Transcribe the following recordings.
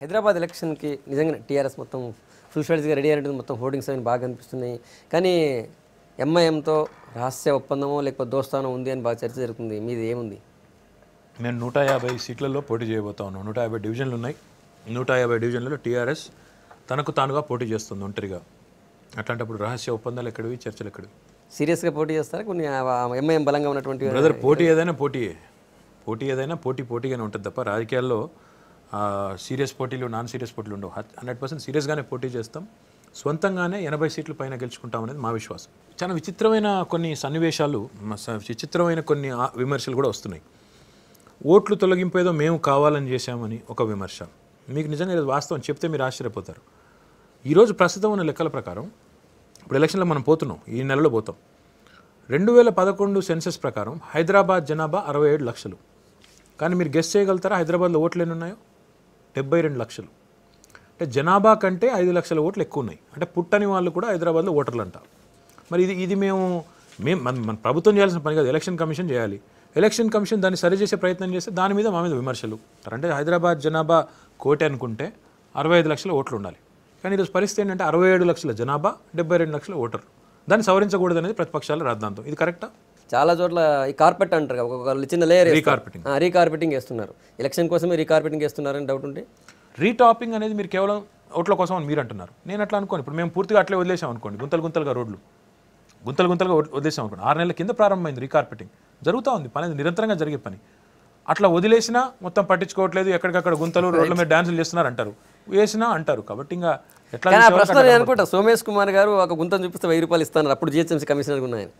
హైదరాబాద్ ఎలక్షన్కి నిజంగా టీఆర్ఎస్ మొత్తం ఫుల్ ఫ్లెడ్జ్గా రెడీ అయినట్టు మొత్తం హోర్డింగ్స్ అవి బాగా కనిపిస్తున్నాయి. కానీ ఎంఐఎంతో రహస్య ఒప్పందమో లేకపోతే దోస్తానో ఉంది అని బాగా చర్చ జరుగుతుంది. మీది ఏముంది? మేము 150 సీట్లలో పోటీ చేయబోతా ఉన్నాం. 150 డివిజన్లు ఉన్నాయి. 150 డివిజన్లలో టీఆర్ఎస్ తనకు తానుగా పోటీ చేస్తుంది ఒంటరిగా. అట్లాంటప్పుడు రహస్య ఒప్పందాలు ఎక్కడివి, చర్చలు ఎక్కడివి? సీరియస్గా పోటీ చేస్తారా? కొన్ని ఎంఐఎం బలంగా ఉన్నటువంటి బ్రదర్, పోటీ ఏదైనా పోటీయే. పోటీ ఏదైనా పోటీగానే ఉంటుంది తప్ప రాజకీయాల్లో సీరియస్ పోటీలు, నాన్ సీరియస్ పోటీలు ఉండవు. 100% సీరియస్గానే పోటీ చేస్తాం. స్వంతంగానే 80 సీట్ల పైన గెలుచుకుంటాం అనేది మా విశ్వాసం. చాలా విచిత్రమైన కొన్ని సన్నివేశాలు, విచిత్రమైన కొన్ని విమర్శలు కూడా వస్తున్నాయి. ఓట్లు తొలగింపు ఏదో మేము కావాలని చేశామని ఒక విమర్శ. మీకు నిజంగా ఇది వాస్తవం చెప్తే మీరు ఆశ్చర్యపోతారు. ఈరోజు ప్రస్తుతం ఉన్న లెక్కల ప్రకారం ఇప్పుడు ఎలక్షన్లో మనం పోతున్నాం, ఈ నెలలో పోతాం. 2011 సెన్సస్ ప్రకారం హైదరాబాద్ జనాభా 67 లక్షలు. కానీ మీరు గెస్ చేయగలుగుతారా హైదరాబాద్లో ఓట్లు ఎన్ని ఉన్నాయో? 72 లక్షలు. అంటే జనాభా కంటే 5 లక్షల ఓట్లు ఎక్కువ ఉన్నాయి. అంటే పుట్టని వాళ్ళు కూడా హైదరాబాద్లో ఓటర్లు అంట. మరి ఇది మన ప్రభుత్వం చేయాల్సిన పని కాదు, ఎలక్షన్ కమిషన్ చేయాలి. ఎలక్షన్ కమిషన్ దాన్ని సరిచేసే ప్రయత్నం చేస్తే దాని మీద మా మీద విమర్శలు. అంటే హైదరాబాద్ జనాభా 1 అనుకుంటే 65 లక్షల ఓట్లు ఉండాలి. కానీ ఈరోజు పరిస్థితి ఏంటంటే 67 లక్షల జనాభా, 72 లక్షల ఓటర్లు. దాన్ని సవరించకూడదు అనేది ప్రతిపక్షాల రాద్ధాంతం. ఇది కరెక్టా? చాలా చోట్ల ఈ కార్పెట్ అంటారు, ఒక చిన్న లేయర్ రీకార్పెటింగ్ వేస్తున్నారు. ఎలక్షన్ కోసమే రీకార్పెటింగ్ వేస్తున్నారని డౌట్ ఉంటే, రీటాపింగ్ అనేది మీరు కేవలం ఓట్ల కోసం అని మీరు అంటున్నారు. నేను అట్లా అనుకోను. ఇప్పుడు మేము పూర్తిగా అట్లే వదిలేసాం అనుకోండి, గుంతలుగా రోడ్లు గుంతలుగా వదిలేసాం అనుకోండి. 6 నెలల కింద ప్రారంభమైంది రీకార్పెటింగ్. జరుగుతూ ఉంది పని, నిరంతరంగా జరిగే పని. అట్లా వదిలేసినా మొత్తం పట్టించుకోవట్లేదు, ఎక్కడికక్కడ గుంతలు, రోడ్ల మీద డ్యాన్సులు చేస్తున్నారు అంటారు, వేసినా అంటారు. కాబట్టి ఇంకా ఎట్లా ప్రశ్న అనుకుంటా, సోమేష్ కుమార్ గారు ఒక గుంతను చూపిస్తే 1000 రూపాయలు ఇస్తున్నారు. అప్పుడు జిహెచ్ఎంసీ కమిషనర్ ఉన్నాయని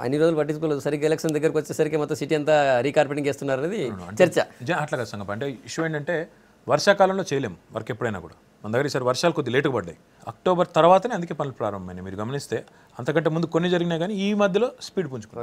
అన్ని రోజులు పట్టించుకోలేదు. సరిగ్గా ఎలక్షన్ దగ్గరకు వచ్చేసరికి మొత్తం సిటీ అంతా రీకార్పెటింగ్ చేస్తున్నారు అనేది చర్చ. అట్లా కదా సంగతి. అంటే ఇష్యూ ఏంటంటే వర్షాకాలంలో చేయలేము వర్క్ ఎప్పుడైనా కూడా. మన దగ్గర ఈసారి వర్షాలు కొద్దిగా లేటుగా పడ్డాయి. అక్టోబర్ తర్వాతనే అందుకే పనులు ప్రారంభమైనాయి. మీరు గమనిస్తే అంతకంటే ముందు కొన్ని జరిగినా కానీ ఈ మధ్యలో స్పీడ్ పుంజుకున్నాయి.